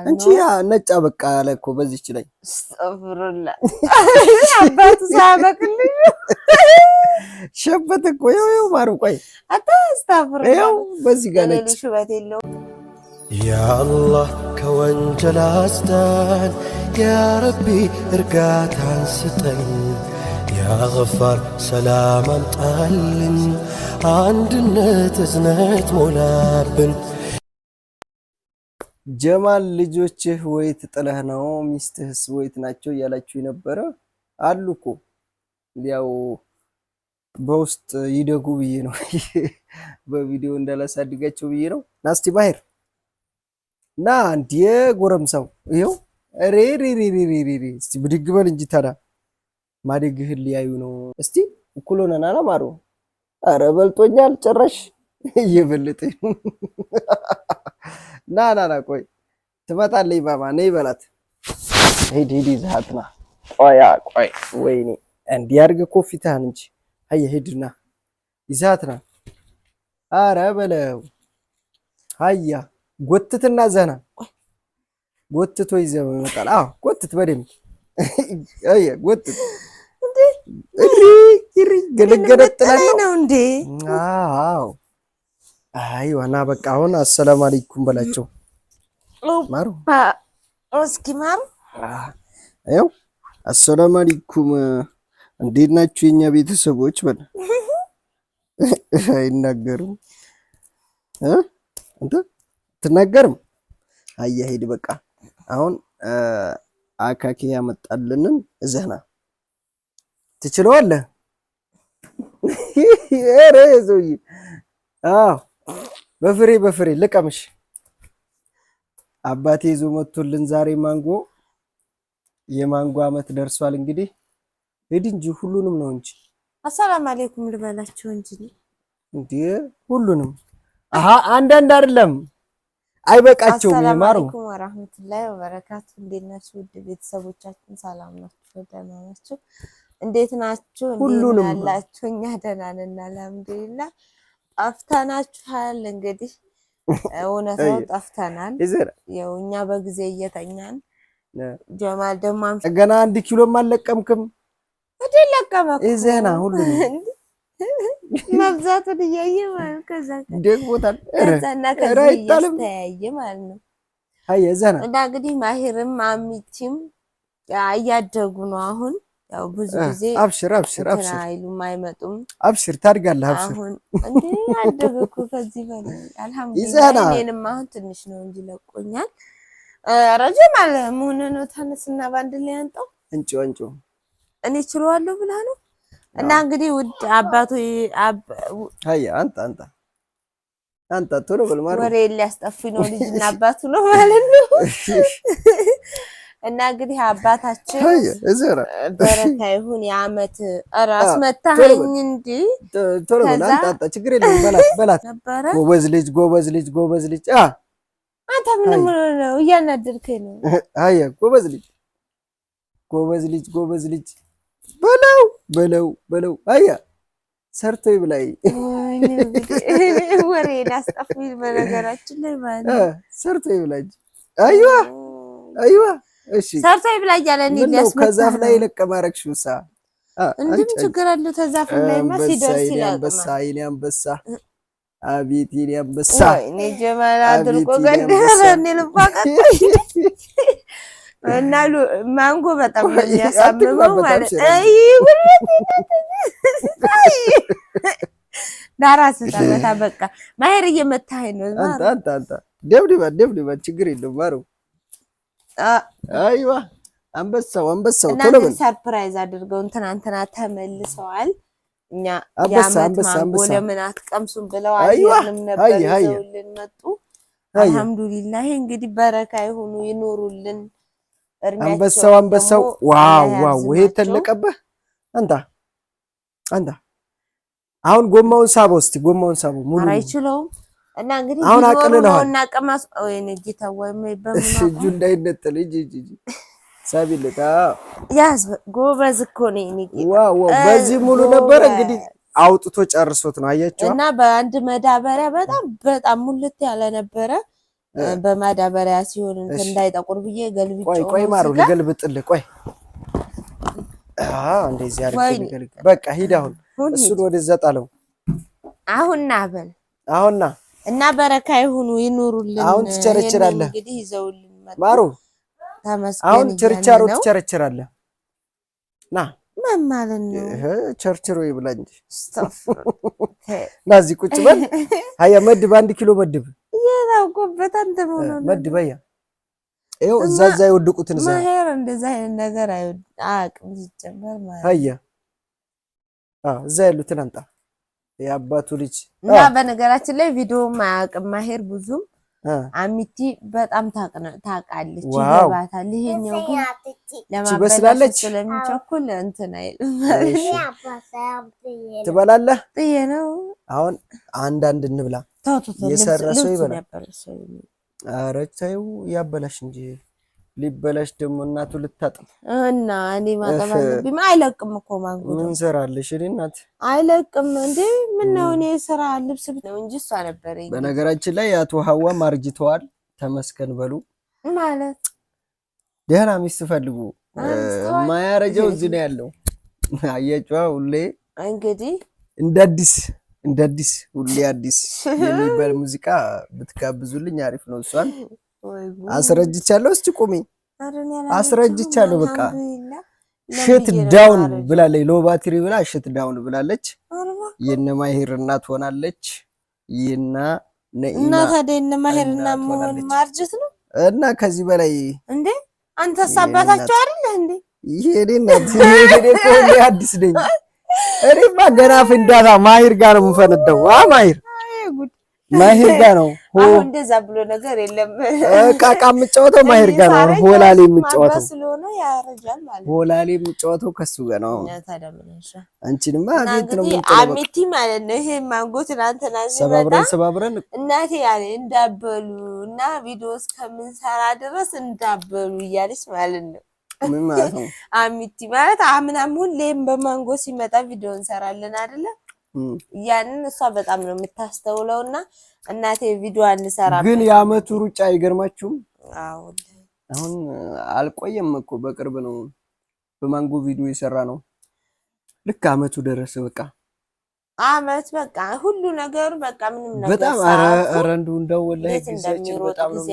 እንጂ ያ ነጫ በቃ አለ እኮ በዚህች ላይ አስተፍሩላ አባቱ ሳበቅልኝ ሸበት እኮ ያው ማሩ ቆይ አስተፍሩላ ያው በዚህ ጋር ነጭ ሽበት የለው ያ አላህ ከወንጀል አስዳን ያ ረቢ እርጋታን ስጠን ያ ገፋር ሰላም አምጣልን አንድነት እዝነት ሞላብን ጀማል ልጆችህ ወይ ትጥለህ ነው ሚስትህስ ወይት ናቸው ያላችሁ የነበረ አሉኮ ያው በውስጥ ይደጉ ብዬ ነው በቪዲዮ እንዳላሳድጋቸው ብዬ ነው ናስቲ ባሄር ና አንዴ ጎረምሳው ይሄው ሬ እስቲ ብድግ በል እንጂ ታዳ ማደግህ ሊያዩ ነው እስቲ እኩሎነና ማሩ አረ በልጦኛል ጭራሽ እየበለጠኝ ና ቆይ ትመጣለች ባባ ነይ በላት ሂድ ይዛትና ቆይ ወይኔ እንዲያርግ ኮፊታን እንጂ አየ ሂድና ይዛትና አረ በለው አያ ጎትትና ዘና ጎትቶ ይዘው ይመጣል አዎ ጎትት በደምብ አየ ጎትት እንዴ ገለገለጥላ ነው እንዴ አዎ አይዋ ና በቃ አሁን አሰላሙ አለይኩም በላቸው ማሩ እስኪ ማሩ አይው አሰላሙ አለይኩም እንዴት ናችሁ የኛ ቤተሰቦች በል አይናገርም አንተ ትናገርም አያ ሄድ በቃ አሁን አካኪ ያመጣልንን እዘና ትችለዋለህ ኧረ ዘውዬ አዎ በፍሬ ልቀምሽ አባቴ ይዞ መጥቶልን ዛሬ ማንጎ የማንጎ አመት ደርሷል እንግዲህ ሄድ እንጂ ሁሉንም ነው እንጂ አሰላሙ አለይኩም ልበላችሁ እንጂ ሁሉንም አንዳንድ አይደለም አይበቃቸውም ይማሩ አሰላሙ አለይኩም ወራህመቱላሂ ወበረካቱ እንዴት ናችሁ ውድ ቤተሰቦቻችን ሰላም ናችሁ ደህና ናችሁ እንዴት ናችሁ እንዴት ያላችሁ እኛ ደህና ነን አልሐምዱሊላህ ጠፍተናችኋል እንግዲህ እውነታው ጠፍተናል ያው እኛ በጊዜ እየተኛን ጀማል ደግሞ ገና 1 ኪሎም አልለቀምክም አይደለቀም እዘና ሁሉ መብዛቱን እያየ ማለት ከዛ ደግሞታል ከዛና ከዛ እያስተያየ ማለት ነው አይ እዘና እና እንግዲህ ማሂርም አሚቲም እያደጉ ነው አሁን ያው ብዙ ጊዜ አብሽር አይሉም አይመጡም አብሽር ታድጋለህ አብሽር አሁን እንዴ አደገኩ ከዚህ በላይ አልሐምዱሊላህ እኔንም አሁን ትንሽ ነው እንጂ ለቆኛል ረጀማል ምን ነው ተነስና ባንድ ላይ አንጠው እንጮ እኔ ችሏለሁ ብላ ነው እና እንግዲህ ውድ አባቱ አይ አንተ ቶሎ በል ማሩ ወሬ ሊያስጠፍኝ ነው ልጅና አባቱ ነው ማለት ነው እና እንግዲህ አባታችን በረካ ይሁን የአመት ራስ መታኸኝ እንዴ ቶሎ በል አንተ ችግር የለም በላት ጎበዝ ልጅ አንተ ምን ነው እያናደርከኝ ነው አይ ጎበዝ ልጅ በለው አያ ሰርቶ ይብላይ ወሬ ላስጠፍኝ በነገራችን ላይ ማለት ሰርቶ ይብላይ አይዋ እሺ ሰርቶ ይብላይ ያለኝ ሊያስመጣ ከዛፍ ላይ ለቀማረክሽውሳ እንዴም ችግር አለው ተዛፍ ላይ ሲደርስ አንበሳ አቤት የኔ አንበሳ እኔ ጀማል አድርቆ ገደረኝ ልባቀጥ እና ማንጎ በጣም የሚያሳምመው ማለት አይ ዳራስ ታበታ በቃ ማሄር እየመታኸኝ ነው አንተ ደብድባ ችግር የለውም ማሩ አይዋ አንበሳው ቶሎ በል ሰርፕራይዝ አድርገው እንትና ተመልሰዋል እኛ ያመት ማንጎ ለምን አትቀምሱም ብለው አይንም ነበር ይዘውልን መጡ አልሐምዱሊላህ እንግዲህ በረካ ይሁኑ ይኖሩልን አንበሳው ዋው ይሄ ተለቀበህ አንተ አሁን ጎማውን ሳበው እስቲ ሙሉ አይችለውም እና እንግዲህ አሁን አቀለለው እና ቀማስ ወይኔ ጌታ ወይ በምን እጁ እንዳይነጠል እጂ ሳቢለታ ያዝ ጎበዝ እኮ ነኝ ዋው በዚህ ሙሉ ነበር እንግዲህ አውጥቶ ጨርሶት ነው አያችሁ እና በአንድ መዳበሪያ በጣም ሙልት ያለ ነበረ በማዳበሪያ ሲሆን እንትን እንዳይጠቁር ብዬ ገልብጬው ቆይ ማሩ ልገልብጥልህ ቆይ እንደዚህ አድርገህ ልገልግ በቃ ሂድ አሁን እሱን ወደዛ ጣለው አሁንና በል አሁንና እና በረካ ይሁኑ ይኑሩልን አሁን ትቸረችራለህ እንግዲህ ይዘውልን ማሩ ተመስገን አሁን ቸርቻሮ ትቸረችራለህ ና ምን ማለት ነው ቸርችሮ ይብላ እንጂ ናዚ ቁጭ በል አያ መድብ 1 ኪሎ መድብ የታውቁበት አንተ ሆኖ መድብ አያ ይኸው እዛዛ ይወድቁትን እዛ ማሄር እንደዛ አይነት ነገር አያውቅም ሲጀመር ማለት አያ እዛ ያሉትን አንጣ የአባቱ ልጅ እና በነገራችን ላይ ቪዲዮ ማያውቅም ማሄር ብዙም አሚቲ በጣም ታውቃለች ይገባታል ይሄኛው ግን ለማበላሽ ስለሚቸኩል እንትን አይልም ትበላለህ ጥዬ ነው አሁን አንድ እንብላ የሰረሰው ይበላል ኧረ ተይው ያበላሽ እንጂ ሊበላሽ ደግሞ እናቱ ልታጥብ እና እኔ ማጠብ አለብኝ አይለቅም እኮ ማንጎ ምን ሰራለሽ እኔ እናት አይለቅም እንዴ ምን ነው እኔ ስራ ልብስ ነው እንጂ እሷ ነበር በነገራችን ላይ አቶ ሐዋ ማርጅተዋል ተመስገን በሉ ማለት ደህና ሚስት ፈልጉ ማያረጀው እዚህ ነው ያለው አያጫው ሁሌ እንግዲህ እንደ አዲስ ሁሌ አዲስ የሚባል ሙዚቃ ብትጋብዙልኝ አሪፍ ነው እሷን አስረጅቻለሁ እስቲ ቁሚ አስረጅቻለሁ በቃ ሽት ዳውን ብላለች ሎ ባትሪ ብላ ሽት ዳውን ብላለች የነ ማሄር እናት ሆናለች የና እና ታዲያ የነ ማሄር እናት መሆን ማርጀት ነው እና ከዚህ በላይ እንዴ አንተ ሳባታቸው አይደል እንዴ ይሄ ሁሌ አዲስ ነኝ እኔማ ገና ፍንዳታ ማሄር ጋር ነው የምፈነዳው ማሄር ጋር ነው አሁን እንደዛ ብሎ ነገር የለም ቃቃ የምጫወተው ማሄር ጋር ነው ሆላሌ የምጫወተው ስለሆነ ያረጃል ማለት ሆላሌ የምጫወተው ከሱ ጋር ነው አንቺንማ ቤት ነው አሚቲ ማለት ነው ይሄ ማንጎ ትናንትና ሰባብረን እናቴ ያለ እንዳበሉ እና ቪዲዮ እስከምንሰራ ድረስ እንዳበሉ እያለች ማለት ነው ምን ማለት ነው አሚቲ ማለት አምናም ሁሌም በማንጎ ሲመጣ ቪዲዮ እንሰራለን አይደለ ያንን እሷ በጣም ነው የምታስተውለውና እናቴ ቪዲዮ አንሰራ ግን ያመቱ ሩጫ አይገርማችሁም አሁን አልቆየም እኮ በቅርብ ነው በማንጎ ቪዲዮ የሰራ ነው ልክ አመቱ ደረሰ በቃ አመት በቃ ሁሉ ነገር በቃ ምንም ነገር በጣም አረንዱ እንደው ወላሂ ጊዜያችን በጣም ነው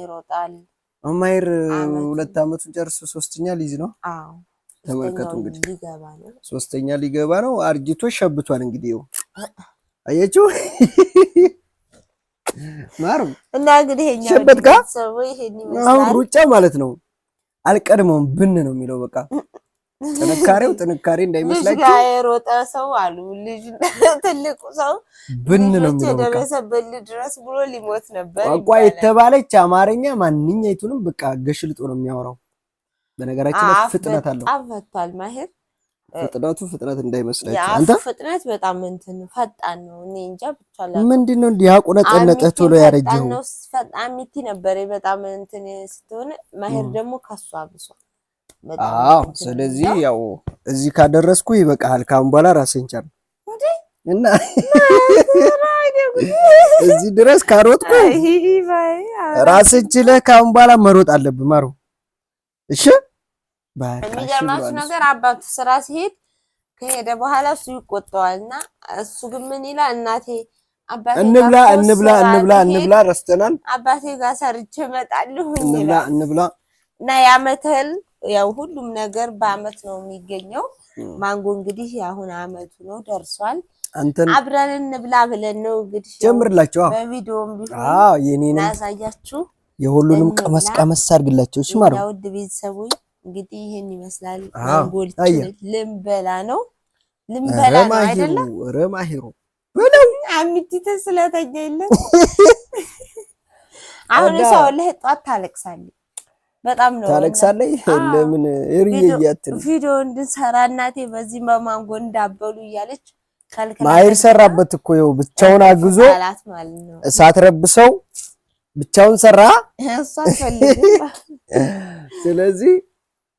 ይሮጣል ማሄር 2 አመቱን ጨርሶ 3ኛ ሊዝ ነው ተመልከቱ እንግዲህ ሊገባ ነው 3ኛ ሊገባ ነው አርጅቶ ሸብቷል እንግዲህ አያችሁ ማሩ እና እንግዲህ ሸበትካ አሁን ሩጫ ማለት ነው አልቀድመውም ብን ነው የሚለው በቃ ጥንካሬ እንዳይመስላችሁ ልጅ የሮጠ ሰው አሉ ልጅ ትልቁ ሰው ብን ነው የሚለው በቃ ደረሰበት ድረስ ብሎ ሊሞት ነበር ቋንቋ የተባለች አማርኛ ማንኛይቱንም በቃ ገሽልጦ ነው የሚያወራው በነገራችን ላይ ፍጥነት አለው አፈቷል ማሄር ፍጥነት እንዳይመስላችሁ አንተ ፍጥነት በጣም እንትን ፈጣን ነው እኔ እንጃ ብቻ ምንድነው እንዲያቆነጠነጠ ቶሎ ያረጀው አሚቲ ነበር በጣም እንትን ስትሆነ ማሄር ደግሞ ከሷ ብሷል ስለዚህ ያው እዚህ ካደረስኩ ይበቃል ካሁን በኋላ ራስን ቻል እና እዚህ ድረስ ካሮጥኩ ራስን ችለህ ካሁን በኋላ መሮጥ አለብህ ማሩ እሺ የሚገርማችሁ ነገር አባቱ ስራ ሲሄድ ከሄደ በኋላ እሱ ይቆጣዋልና እሱ ግን ምን ይላል እናቴ አባቴ እንብላ ረስተናል አባቴ ጋር ሰርቼ እመጣለሁ እንብላ እና ያመተል ያው ሁሉም ነገር በአመት ነው የሚገኘው ማንጎ እንግዲህ አሁን አመቱ ነው ደርሷል አብረን እንብላ ብለን ነው እንግዲህ ጀምርላችሁ በቪዲዮም ቢሆን የኔን ያሳያችሁ የሁሉንም ቀመስ አድርግላችሁ እሺ ማሩ ያው ድቤተሰቦች እንግዲህ ይሄን ይመስላል ማንጎል ልምበላ ነው አይደለ ረማሂሩ በለው አሚቲ ተስለተኛ የለ አሁን ሰው ለህጧት ታለቅሳለች በጣም ነው ታለቅሳለች ለምን እርየያት ቪዲዮ እንድንሰራ እናቴ በዚህ በማንጎ እንዳበሉ እያለች ማሄር ሰራበት እኮ ይው ብቻውን አግዞ እሳት ረብሰው ብቻውን ሰራ እሷ ፈልግ ስለዚህ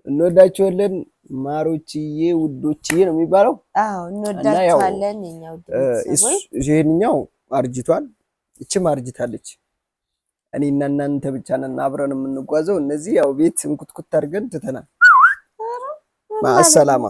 እንወዳቸዋለን ማሮችዬ ውዶችዬ ነው የሚባለው እንወዳቸዋለን የኛው ድምጽ ይሄንኛው አርጅቷል እቺም አርጅታለች እኔና እናንተ ብቻ ነን አብረን የምንጓዘው። እነዚህ ያው ቤት እንኩትኩት አድርገን ትተናል። ማሰላማ